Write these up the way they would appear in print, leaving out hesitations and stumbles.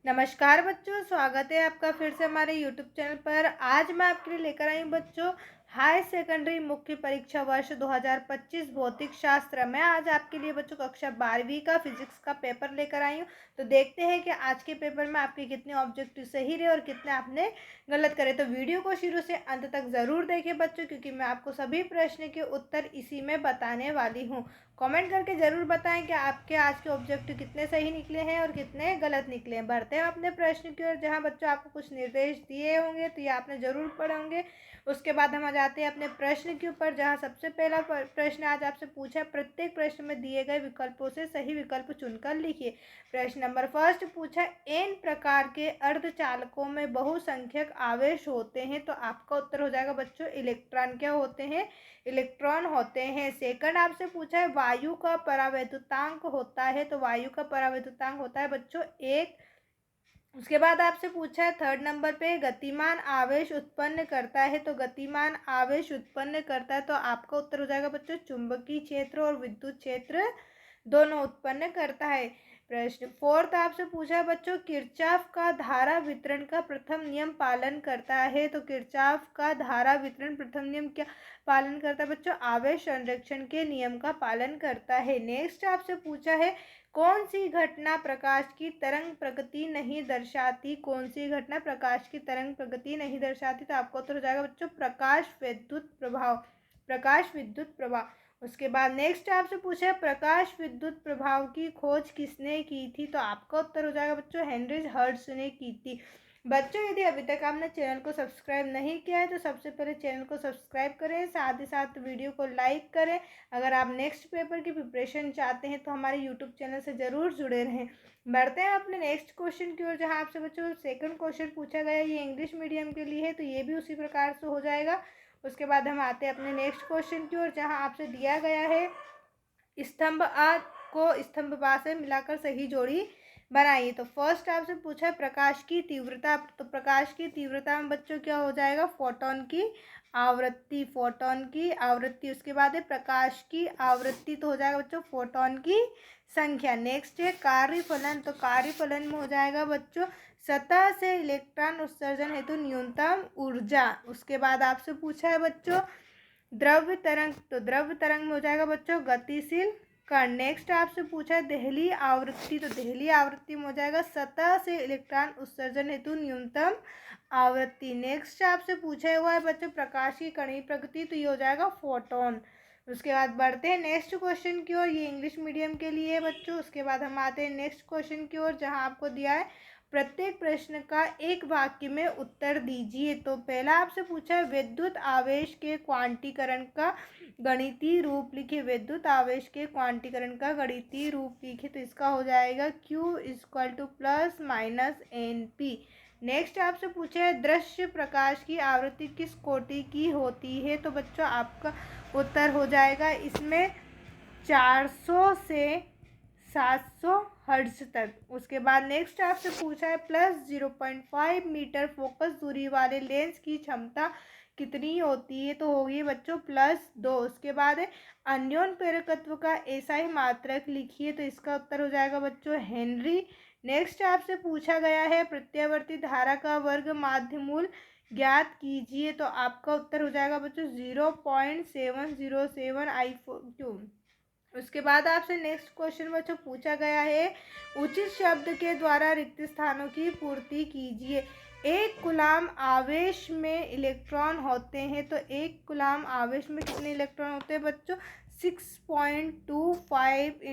नमस्कार बच्चों, स्वागत है आपका फिर से हमारे YouTube चैनल पर। आज मैं आपके लिए लेकर आई हूँ बच्चों हाई सेकेंडरी मुख्य परीक्षा वर्ष 2025 भौतिक शास्त्र। मैं आज आपके लिए बच्चों कक्षा 12वीं का फिजिक्स का पेपर लेकर आई हूँ। तो देखते हैं कि आज के पेपर में आपके कितने ऑब्जेक्टिव सही रहे और कितने आपने गलत करे। तो वीडियो को शुरू से अंत तक ज़रूर देखें बच्चों, क्योंकि मैं आपको सभी प्रश्न के उत्तर इसी में बताने वाली हूँ। कमेंट करके ज़रूर बताएं कि आपके आज के ऑब्जेक्टिव कितने सही निकले हैं और कितने गलत निकले हैं। बढ़ते हैं अपने प्रश्न की ओर, जहां बच्चों आपको कुछ निर्देश दिए होंगे तो ये आपने ज़रूर पढ़े होंगे। उसके बाद हम आ जाते हैं अपने प्रश्न के ऊपर, जहां सबसे पहला प्रश्न आज आपसे पूछा, प्रत्येक प्रश्न में दिए गए विकल्पों से सही विकल्प चुनकर लिखिए। प्रश्न नंबर फर्स्ट पूछा, एन प्रकार के अर्धचालकों में बहुसंख्यक आवेश होते हैं। तो आपका उत्तर हो जाएगा बच्चों इलेक्ट्रॉन। क्या होते हैं? इलेक्ट्रॉन होते हैं। सेकंड आपसे पूछा है, वायु का परावैद्युतांक होता है। तो वायु का परावैद्युतांक होता है बच्चों 1। उसके बाद आपसे पूछा है थर्ड नंबर पे, गतिमान आवेश उत्पन्न करता है। तो गतिमान आवेश उत्पन्न करता है, तो आपका उत्तर हो जाएगा बच्चों चुंबकीय क्षेत्र और विद्युत क्षेत्र दोनों उत्पन्न करता है। प्रश्न फोर्थ आपसे पूछा है बच्चों, किरचॉफ का धारा वितरण का प्रथम नियम पालन करता है। तो किरचॉफ का धारा वितरण प्रथम नियम क्या पालन करता है बच्चों? आवेश संरक्षण के नियम का पालन करता है। नेक्स्ट आपसे पूछा है, कौन सी घटना प्रकाश की तरंग प्रगति नहीं दर्शाती? कौन सी घटना प्रकाश की तरंग प्रगति नहीं दर्शाती? तो आपको उत्तर हो जाएगा बच्चों प्रकाश विद्युत प्रभाव। प्रकाश विद्युत प्रभाव। उसके बाद नेक्स्ट आपसे पूछा है, प्रकाश विद्युत प्रभाव की खोज किसने की थी? तो आपका उत्तर हो जाएगा बच्चों हेनरी हर्ट्ज ने की थी। बच्चों यदि अभी तक आपने चैनल को सब्सक्राइब नहीं किया है तो सबसे पहले चैनल को सब्सक्राइब करें, साथ ही साथ वीडियो को लाइक करें। अगर आप नेक्स्ट पेपर की प्रिपरेशन चाहते हैं तो हमारे यूट्यूब चैनल से ज़रूर जुड़े रहें। बढ़ते हैं अपने नेक्स्ट क्वेश्चन की ओर, जहां आपसे बच्चों सेकंड क्वेश्चन पूछा गया है। ये इंग्लिश मीडियम के लिए है, तो ये भी उसी प्रकार से हो जाएगा। उसके बाद हम आते हैं अपने नेक्स्ट क्वेश्चन की ओर, जहाँ आपसे दिया गया है, स्तंभ आ को स्तंभ बा से मिलाकर सही जोड़ी बनाइए। तो फर्स्ट आपसे पूछा है प्रकाश की तीव्रता। तो प्रकाश की तीव्रता में बच्चों क्या हो जाएगा? फोटोन की आवृत्ति। फोटोन की आवृत्ति। उसके बाद है प्रकाश की आवृत्ति, तो हो जाएगा बच्चों फोटोन की संख्या। नेक्स्ट है कार्यफलन। तो कार्यफलन में हो जाएगा बच्चों सतह से इलेक्ट्रॉन उत्सर्जन हेतु न्यूनतम ऊर्जा। उसके बाद आपसे पूछा है बच्चों द्रव्य तरंग। तो द्रव्य तरंग में हो जाएगा बच्चों गतिशील कण। नेक्स्ट आपसे पूछा है देहली आवृत्ति। तो देहली आवृत्ति में हो जाएगा सतह से इलेक्ट्रॉन उत्सर्जन हेतु न्यूनतम आवृत्ति। नेक्स्ट आपसे पूछा हुआ है बच्चों प्रकाश की कणीय प्रगति। तो ये हो जाएगा फोटोन। उसके बाद बढ़ते हैं नेक्स्ट क्वेश्चन की ओर। ये इंग्लिश मीडियम के लिए है बच्चों। उसके बाद हम आते हैं नेक्स्ट क्वेश्चन की ओर, जहाँ आपको दिया है प्रत्येक प्रश्न का एक वाक्य में उत्तर दीजिए। तो पहला आपसे पूछा है विद्युत आवेश के क्वांटीकरण का गणितीय रूप लिखिए। विद्युत आवेश के क्वांटीकरण का गणितीय रूप लिखिए। तो इसका हो जाएगा Q equal two plus minus NP। Next आपसे पूछा है दृश्य प्रकाश की आवृत्ति किस कोटि की होती है? तो बच्चों आपका उत्तर हो जाएगा इसमें 400 से 700 हर्ट्ज तक। उसके बाद नेक्स्ट आपसे पूछा है प्लस 0.5 मीटर फोकस दूरी वाले लेंस की क्षमता कितनी होती है? तो होगी बच्चों +2। उसके बाद है अन्योन प्रेरकत्व का ऐसा ही मात्रक लिखिए। तो इसका उत्तर हो जाएगा बच्चों हेनरी। नेक्स्ट आपसे पूछा गया है प्रत्यावर्ती धारा का वर्ग माध्य मूल ज्ञात कीजिए। तो आपका उत्तर हो जाएगा बच्चों 0.707 I/2। उसके बाद आपसे नेक्स्ट क्वेश्चन बच्चों पूछा गया है उचित शब्द के द्वारा रिक्त स्थानों की पूर्ति कीजिए। एक कूलाम आवेश में इलेक्ट्रॉन होते हैं। तो एक कूलाम आवेश में कितने इलेक्ट्रॉन होते हैं बच्चों? 6.25 ×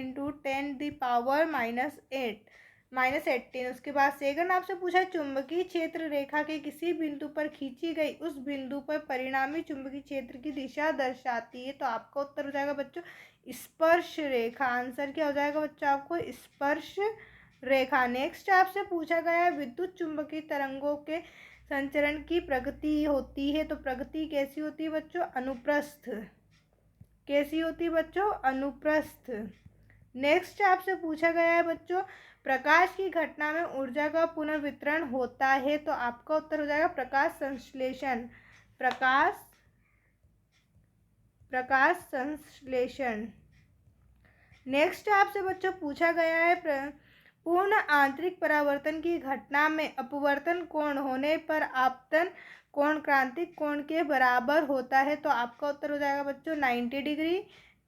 10⁻⁻18। उसके बाद सेकंड आपसे पूछा चुंबकीय क्षेत्र रेखा के किसी बिंदु पर खींची गई उस बिंदु पर परिणामी चुंबकीय क्षेत्र की दिशा दर्शाती है। तो आपका उत्तर हो जाएगा बच्चों स्पर्श रेखा। आंसर क्या हो जाएगा बच्चों आपको स्पर्श रेखा। नेक्स्ट आपसे पूछा गया है विद्युत चुंबकीय तरंगों के संचरण की प्रगति होती है। तो प्रगति कैसी होती है बच्चों? अनुप्रस्थ। कैसी होती है बच्चों? अनुप्रस्थ। नेक्स्ट आपसे पूछा गया है बच्चों प्रकाश की घटना में ऊर्जा का पुनर्वितरण होता है। तो आपका उत्तर हो जाएगा प्रकाश संश्लेषण। प्रकाश संश्लेषण। नेक्स्ट आपसे बच्चों पूछा गया है पूर्ण आंतरिक परावर्तन की घटना में अपवर्तन कोण होने पर आपतन कोण क्रांतिक कोण के बराबर होता है। तो आपका उत्तर हो जाएगा बच्चों 90 डिग्री।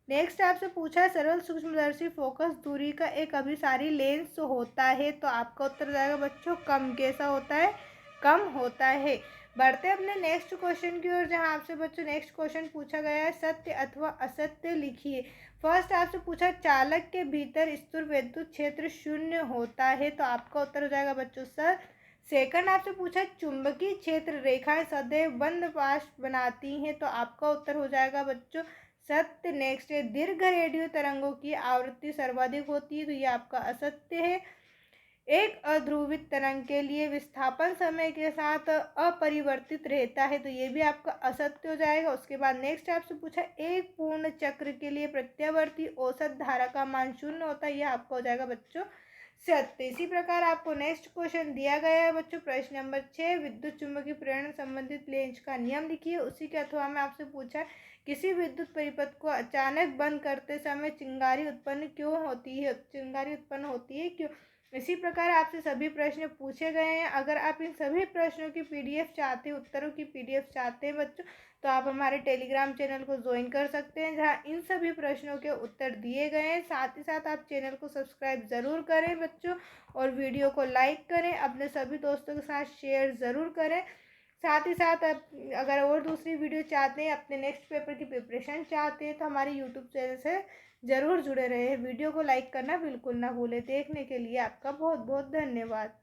नेक्स्ट आपसे पूछा है सरल सूक्ष्मदर्शी फोकस दूरी का एक अभिसारी लेंस होता है। तो आपका उत्तर हो जाएगा बच्चों कम। कैसा होता है? कम होता है। बढ़ते अपने नेक्स्ट क्वेश्चन की ओर, जहां आपसे बच्चों नेक्स्ट क्वेश्चन पूछा गया है सत्य अथवा असत्य लिखिए। फर्स्ट आपसे पूछा चालक के भीतर स्थिर विद्युत क्षेत्र शून्य होता है। तो आपका उत्तर हो जाएगा बच्चों सर। सेकंड आपसे पूछा चुंबकीय क्षेत्र रेखाएं सदैव बंद पाश बनाती हैं। तो आपका उत्तर हो जाएगा बच्चों सत्य। नेक्स्ट है दीर्घ रेडियो तरंगों की आवृत्ति सर्वाधिक होती है। तो ये आपका असत्य है। एक अध्रुवित तरंग के लिए विस्थापन समय के साथ अपरिवर्तित रहता है। तो ये भी आपका असत्य हो जाएगा। उसके बाद नेक्स्ट आपसे पूछा एक पूर्ण चक्र के लिए प्रत्यावर्ती औसत धारा का मान शून्य होता है। यह आपका हो जाएगा बच्चों सत्य। इसी प्रकार आपको नेक्स्ट क्वेश्चन दिया गया है बच्चों प्रश्न नंबर 6 विद्युत चुम्बकीय प्रेरण संबंधित लेंज का नियम लिखिए। उसी के अथवा में आपसे पूछा किसी विद्युत परिपथ को अचानक बंद करते समय चिंगारी उत्पन्न होती है क्यों। इसी प्रकार आपसे सभी प्रश्न पूछे गए हैं। अगर आप इन सभी प्रश्नों की पीडीएफ चाहते हैं, उत्तरों की पीडीएफ चाहते हैं बच्चों, तो आप हमारे टेलीग्राम चैनल को ज्वाइन कर सकते हैं, जहां इन सभी प्रश्नों के उत्तर दिए गए हैं। साथ ही साथ आप चैनल को सब्सक्राइब ज़रूर करें बच्चों, और वीडियो को लाइक करें, अपने सभी दोस्तों के साथ शेयर ज़रूर करें। साथ ही साथ आप अगर और दूसरी वीडियो चाहते हैं, अपने नेक्स्ट पेपर की प्रिपरेशन चाहते हैं, तो हमारे यूट्यूब चैनल से ज़रूर जुड़े रहे। वीडियो को लाइक करना बिल्कुल ना भूलें। देखने के लिए आपका बहुत बहुत धन्यवाद।